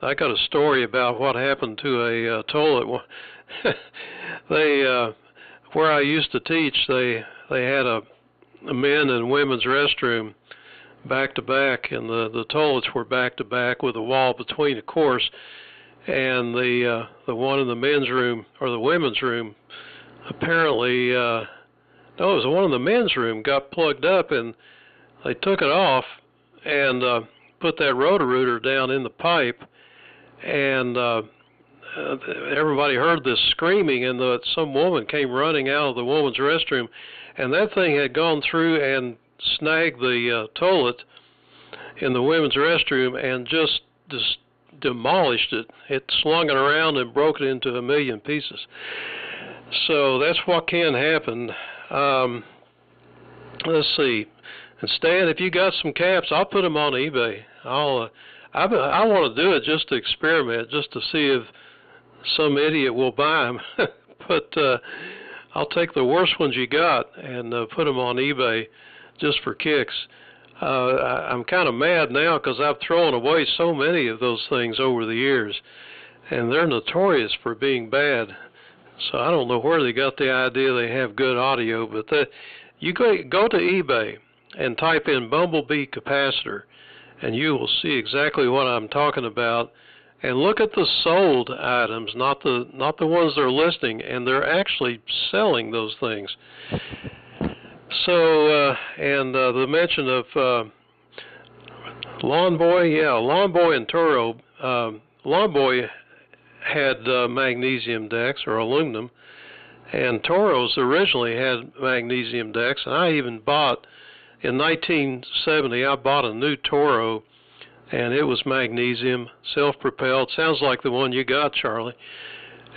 I got a story about what happened to a toilet. Where I used to teach, they had a men and women's restroom back to back, and the toilets were back to back with a wall between, of course. And the one in the men's room or the women's room, apparently, no, it was the one in the men's room got plugged up, and they took it off and put that rotor-rooter down in the pipe, and everybody heard this screaming, and some woman came running out of the woman's restroom, and that thing had gone through and snagged the toilet in the women's restroom and just demolished it. It slung it around and broke it into a million pieces. So that's what can happen. Let's see. And Stan, if you got some caps, I'll put them on eBay. I want to do it just to experiment, just to see if some idiot will buy them. But I'll take the worst ones you got and put them on eBay just for kicks. I'm kind of mad now because I've thrown away so many of those things over the years, and they're notorious for being bad. So I don't know where they got the idea they have good audio, but you go to eBay and type in Bumblebee capacitor, and you will see exactly what I'm talking about. And look at the sold items, not the ones they're listing, and they're actually selling those things. So, and the mention of Lawn Boy and Toro. Lawn Boy had magnesium decks or aluminum, and Toros originally had magnesium decks. And I even bought, in 1970, I bought a new Toro, and it was magnesium, self-propelled. Sounds like the one you got, Charlie.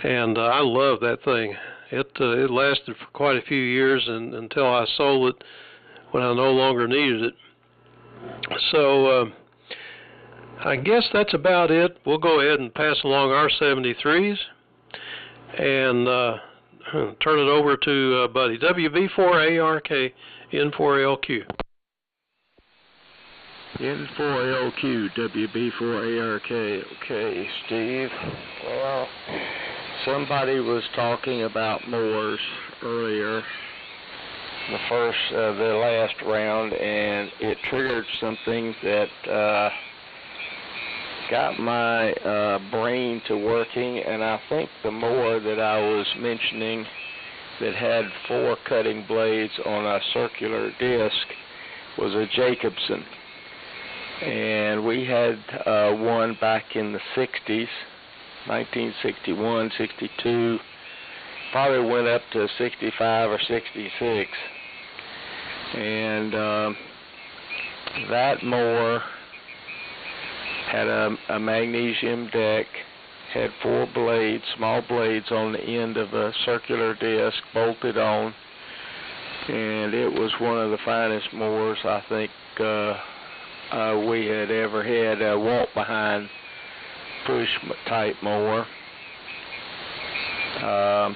And I love that thing. It lasted for quite a few years until I sold it when I no longer needed it. So I guess that's about it. We'll go ahead and pass along our 73s and turn it over to Buddy. WB4ARK, N4LQ. N4LQ, WB4ARK. Okay, Steve. Well, somebody was talking about mowers earlier, the last round, and it triggered something that got my brain to working. And I think the mower that I was mentioning that had 4 cutting blades on a circular disc was a Jacobson. And we had one back in the 60s, 1961, 62, probably went up to 65 or 66. And that mower had a magnesium deck, had 4 blades, small blades on the end of a circular disc bolted on, and it was one of the finest mowers I think we had ever had, a walk-behind push type mower. I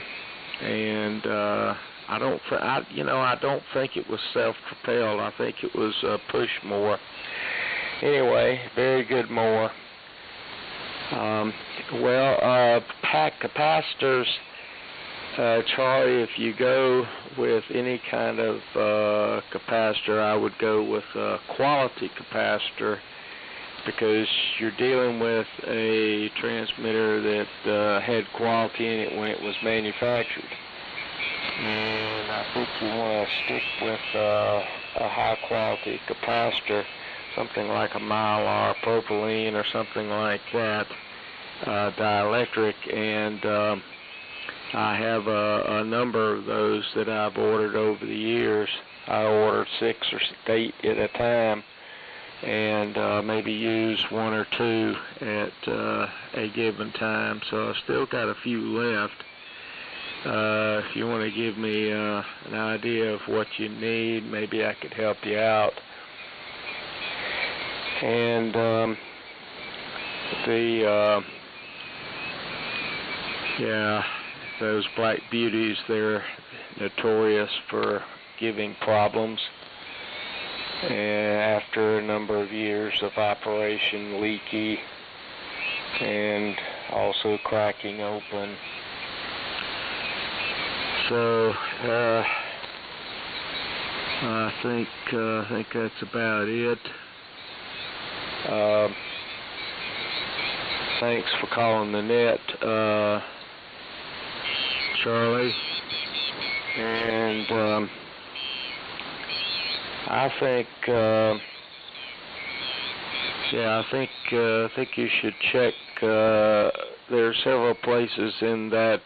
don't think it was self-propelled. I think it was a push mower. Anyway, very good mower. Pack capacitors, Charlie, if you go with any kind of capacitor, I would go with a quality capacitor, because you're dealing with a transmitter that had quality in it when it was manufactured. And I think you want to stick with a high quality capacitor, something like a Mylar propylene or something like that, dielectric, and I have a number of those that I've ordered over the years. I ordered 6 or 8 at a time, and maybe use 1 or 2 at a given time, so I've still got a few left. If you want to give me an idea of what you need, maybe I could help you out. And those Black Beauties, they're notorious for giving problems. And after a number of years of operation, leaky and also cracking open. So I think that's about it. Thanks for calling the net, Charlie. And I think you should check. There are several places in that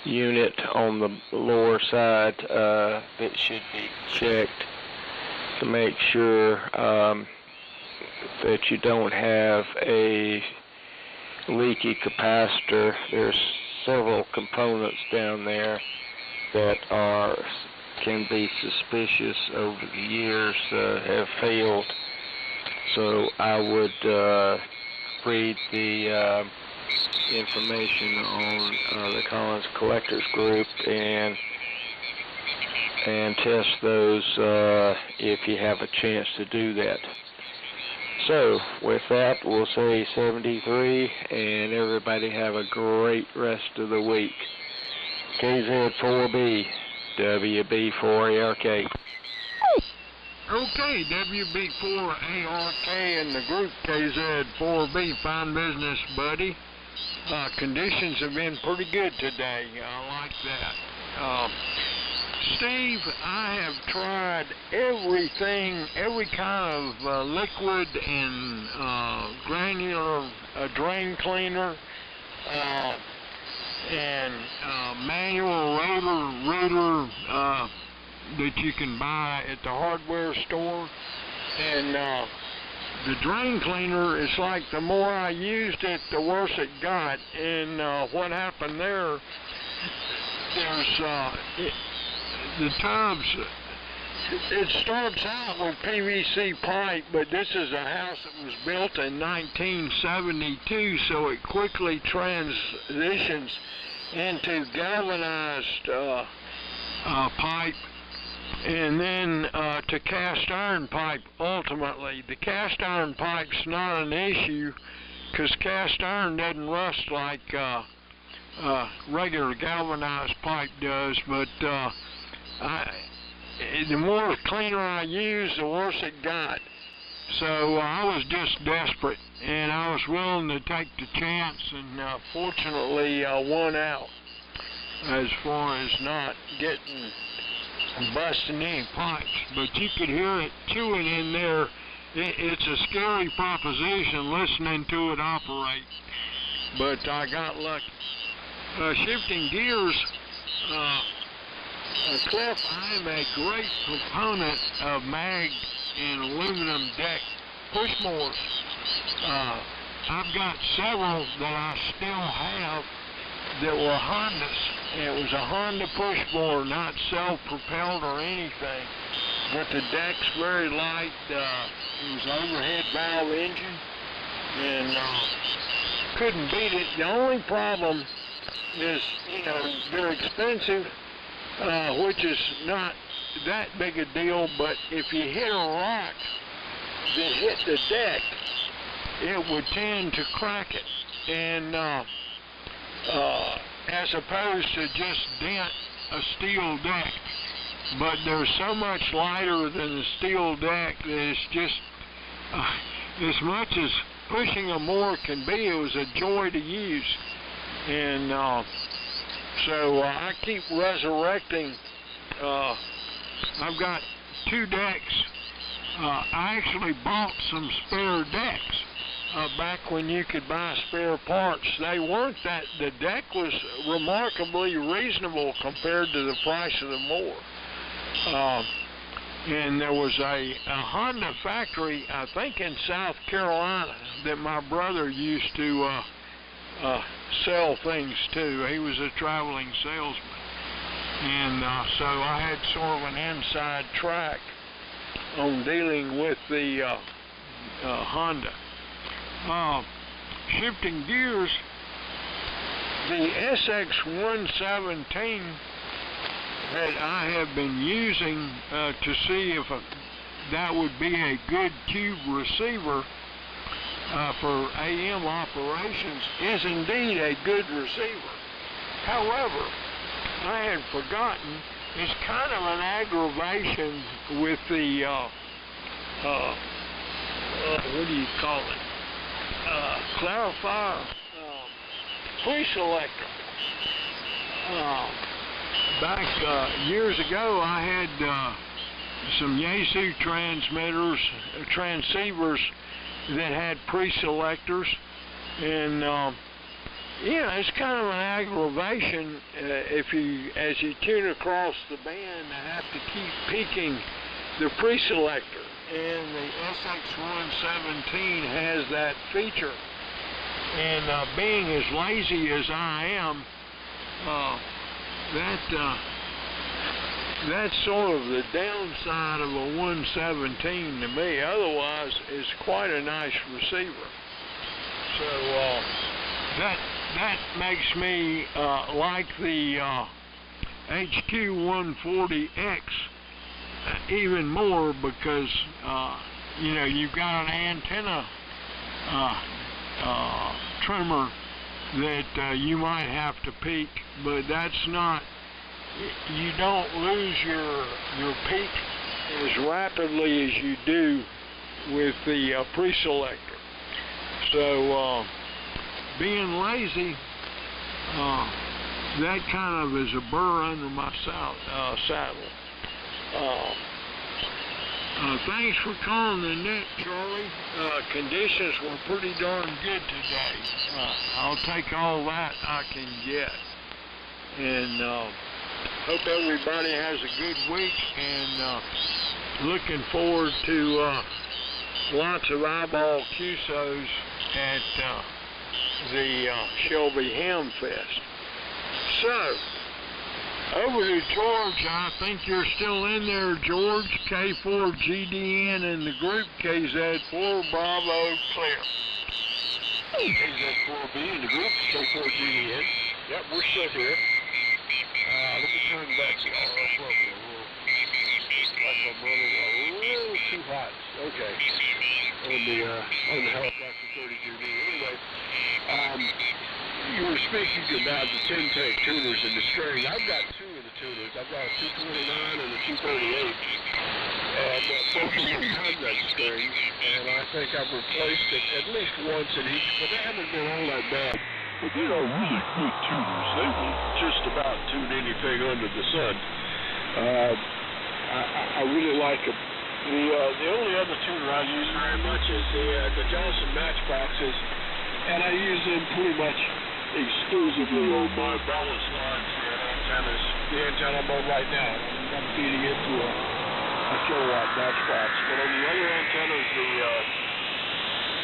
unit on the lower side that should be checked to make sure that you don't have a leaky capacitor. There's several components down there that can be suspicious over the years, have failed. So I would read the information on the Collins Collectors Group and test those if you have a chance to do that. So with that, we'll say 73, and everybody have a great rest of the week. KZ4B, WB4ARK. Okay, WB4ARK and the group KZ4B, fine business, buddy. Conditions have been pretty good today. I like that. Steve, I have tried everything, every kind of liquid and granular drain cleaner, and manual rotor that you can buy at the hardware store. And the drain cleaner is like, the more I used it, the worse it got. And what happened there, there's the tubs, it starts out with PVC pipe, but this is a house that was built in 1972, so it quickly transitions into galvanized pipe, and then to cast iron pipe ultimately. The cast iron pipe's not an issue, because cast iron doesn't rust like regular galvanized pipe does, but the more cleaner I used, the worse it got. So I was just desperate, and I was willing to take the chance, and fortunately won out as far as not busting any pipes. But you could hear it chewing in there. It's a scary proposition listening to it operate, but I got lucky. Shifting gears, Cliff, I'm a great proponent of mag and aluminum deck push mowers. I've got several that I still have that were Hondas. It was a Honda pushboard, not self-propelled or anything. But the deck's very light. It was an overhead valve engine, and couldn't beat it. The only problem is, you know, they're expensive, which is not that big a deal, but if you hit a rock that hit the deck, it would tend to crack it, and as opposed to just dent a steel deck. But they're so much lighter than the steel deck that it's just, as much as pushing a mower can be, it was a joy to use. And so I keep resurrecting. I've got 2 decks. I actually bought some spare decks back when you could buy spare parts. They weren't that, the deck was remarkably reasonable compared to the price of the mower. And there was a Honda factory, I think in South Carolina, that my brother used to sell things to. He was a traveling salesman. And so I had sort of an inside track on dealing with the Honda. Shifting gears, the SX117 that I have been using to see if that would be a good cube receiver for AM operations is indeed a good receiver. However, I had forgotten, it's kind of an aggravation with the, what do you call it? Clarifier pre-selector. Back years ago, I had some Yaesu transceivers that had pre-selectors, and it's kind of an aggravation if you, as you tune across the band, have to keep peaking the pre-selector. And the SX117 has that feature. And being as lazy as I am, that's sort of the downside of a 117 to me. Otherwise, it's quite a nice receiver. So that makes me like the HQ140X even more, because you've got an antenna trimmer that you might have to peak, but that's not, you don't lose your peak as rapidly as you do with the pre-selector. So being lazy, that kind of is a burr under my saddle. Thanks for calling the net, Charlie. Conditions were pretty darn good today. I'll take all that I can get. And hope everybody has a good week, and looking forward to lots of eyeball QSOs at the Shelby Ham Fest. So, over to George. I think you're still in there, George. K4GDN in the group. KZ4 Bravo clear. KZ4B in the group. K4GDN. Yep, we're still here. Let me turn back the RF level a little. Like my brother, a little too hot. Okay. On the helicopter 32B. Anyway, you were speaking about the 10-tank tuners and the string. I've got 2 of the tuners. I've got a 229 and a 238. And both of them have that string, and I think I've replaced it at least once in each, but they haven't been all that bad. But they are really good tuners. They will just about tune anything under the sun. I really like them. The only other tuner I use very much is the Johnson Matchboxes, and I use them pretty much exclusively on my balance lines and antennas. The antenna I'm on right now, I'm feeding it to a kilowatt matchbox. But on the other antennas, the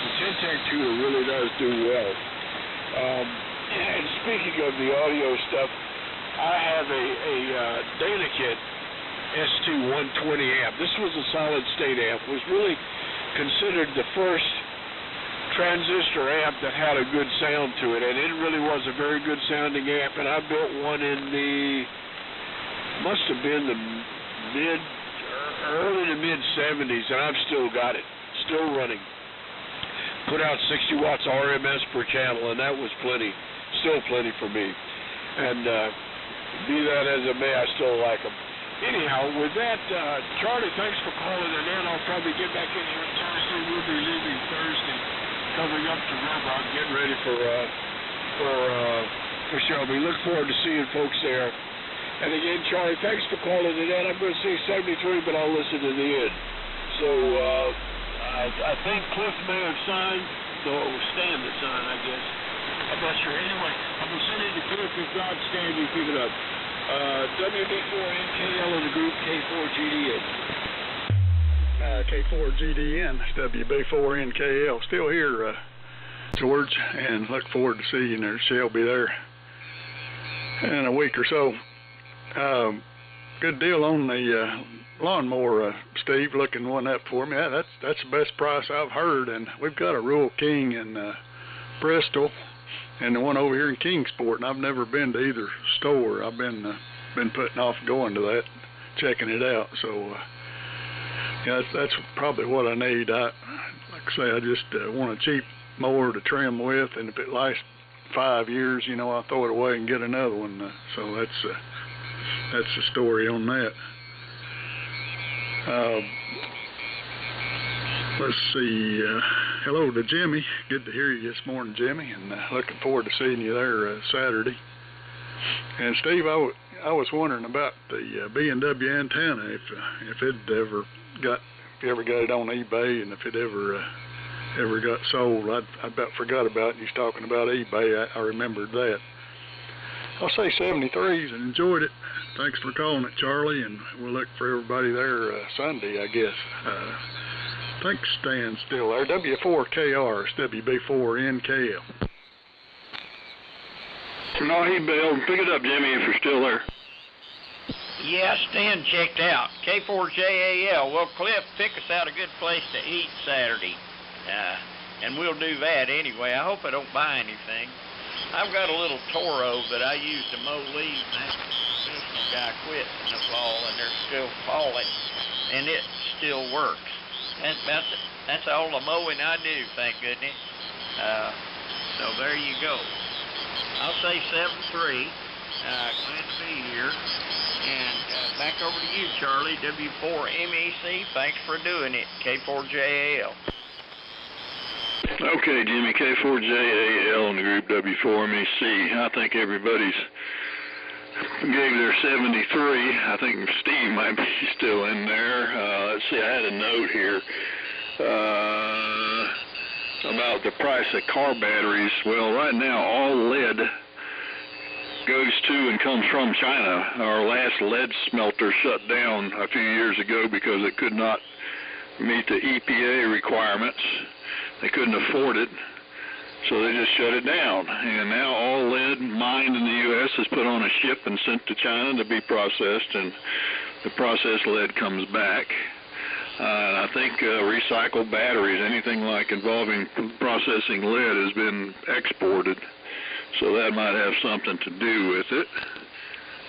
The Syntec tuner really does do well. And speaking of the audio stuff, I have a Datakit ST120 amp. This was a solid state amp. Was really considered the first transistor amp that had a good sound to it, and it really was a very good sounding amp. And I built one in the, must have been the early to mid 70s, and I've still got it, still running. Put out 60 watts RMS per channel, and that was plenty, still plenty for me. And be that as it may, I still like them. Anyhow, with that, Charlie, thanks for calling in. I'll probably get back in here Thursday. We'll be leaving Thursday, coming up to Robot, getting ready for Shelby. Look forward to seeing folks there. And again, Charlie, thanks for calling in. I'm going to say 73, but I'll listen to the end. So I think Cliff may have signed, though it was Stan that signed, I guess. I'm not sure. Anyway, I'm going to send it to Cliff. If not, Stan, you pick it up. WB4NKL in the group, K4GDN. K4GDN, WB4NKL. Still here, George, and look forward to seeing there. Shelby there in a week or so. Good deal on the lawnmower, Steve, looking one up for me. That's the best price I've heard, and we've got a Rural King in Bristol and the one over here in Kingsport, and I've never been to either store. I've been putting off going to that, checking it out. So yeah, that's probably what I need. Like I say, I just want a cheap mower to trim with, and if it lasts 5 years, you know, I'll throw it away and get another one. So that's the story on that. Let's see. Hello to Jimmy. Good to hear you this morning, Jimmy, and looking forward to seeing you there Saturday. And Steve, I was wondering about the B&W antenna, if you ever got it on eBay, and if it ever got sold. I about forgot about it. You was talking about eBay. I remembered that. I'll say 73s and enjoyed it. Thanks for calling it, Charlie, and we'll look for everybody there Sunday, I guess. I think Stan's still there. W4KR, WB4NKL. No, he bailed. Pick it up, Jimmy, if you're still there. Yeah, Stan checked out. K4JAL. Well, Cliff, pick us out a good place to eat Saturday. And we'll do that anyway. I hope I don't buy anything. I've got a little Toro that I use to mow leaves. That guy quit in the fall, and they're still falling, and it still works. That's all the mowing I do, thank goodness. So there you go. I'll say 7-3. Glad to be here. And back over to you, Charlie. W4MEC. Thanks for doing it. K4JAL. Okay, Jimmy, K4JAL in the group W4MEC. I think everybody's gave their 73. I think Steve might be still in there. Let's see, I had a note here about the price of car batteries. Well, right now, all lead goes to and comes from China. Our last lead smelter shut down a few years ago because it could not meet the EPA requirements. They couldn't afford it, so they just shut it down. And now all lead mined in the U.S. is put on a ship and sent to China to be processed, and the processed lead comes back. And I think recycled batteries, anything like involving processing lead, has been exported, so that might have something to do with it.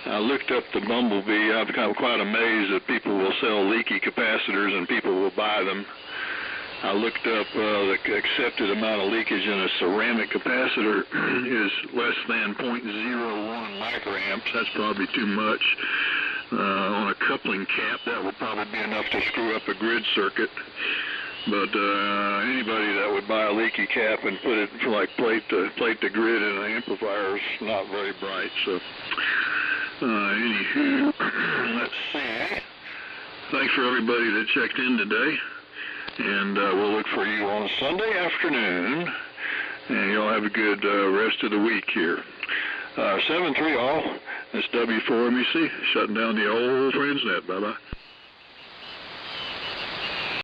I looked up the Bumblebee. I'm quite amazed that people will sell leaky capacitors and people will buy them. I looked up the accepted amount of leakage in a ceramic capacitor is less than 0.01 microamps. That's probably too much. On a coupling cap, that would probably be enough to screw up a grid circuit. But anybody that would buy a leaky cap and put it like plate the grid in an amplifier is not very bright. So anywho, let's see. Thanks for everybody that checked in today. And we'll look for you on Sunday afternoon, and you'll have a good rest of the week here. 7-3 all. That's W4MEC, shutting down the old Friends Net. Bye-bye.